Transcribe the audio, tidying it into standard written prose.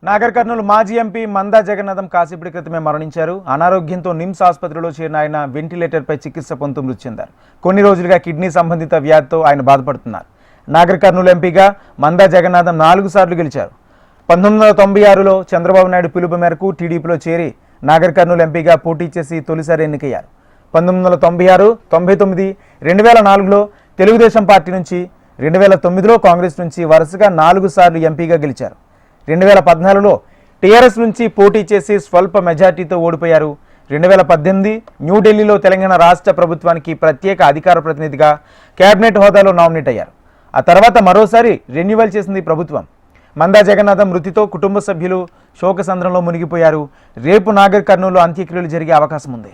నాగర్ కర్నూలు మాజీ ఎంపీ మందా జగన్నాథం కాసేపటి క్రితమే మరణించారు. అనారోగ్యంతో నిమ్స్ ఆసుపత్రిలో చేరిన ఆయన వెంటిలేటర్పై చికిత్స పొందుతూ మృతి చెందారు. కొన్ని రోజులుగా కిడ్నీ సంబంధిత వ్యాధితో ఆయన బాధపడుతున్నారు. నాగర్ కర్నూలు ఎంపీగా మందా జగన్నాథం 4 సార్లు గెలిచారు. 1996లో చంద్రబాబు నాయుడు పిలుపు మేరకు టీడీపీలో చేరి నాగర్ కర్నూలు ఎంపీగా పోటీ చేసి తొలిసారి ఎన్నికయ్యారు. 1996, 99, 2004లో తెలుగుదేశం పార్టీ నుంచి, 2009లో కాంగ్రెస్ నుంచి వరుసగా 4 సార్లు ఎంపీగా గెలిచారు. 2014లో టీఆర్ఎస్ నుంచి పోటీ చేసి స్వల్ప మెజార్టీతో ఓడిపోయారు. 2018 న్యూఢిల్లీలో తెలంగాణ రాష్ట్ర ప్రభుత్వానికి ప్రత్యేక అధికార ప్రతినిధిగా కేబినెట్ హోదాలో నామినేట్ అయ్యారు. ఆ తర్వాత మరోసారి రెన్యువల్ చేసింది ప్రభుత్వం. మందా జగన్నాథం మృతితో కుటుంబ సభ్యులు శోకసంద్రంలో మునిగిపోయారు. రేపు నాగర్ కర్నూలు అంత్యక్రియలు జరిగే అవకాశం ఉంది.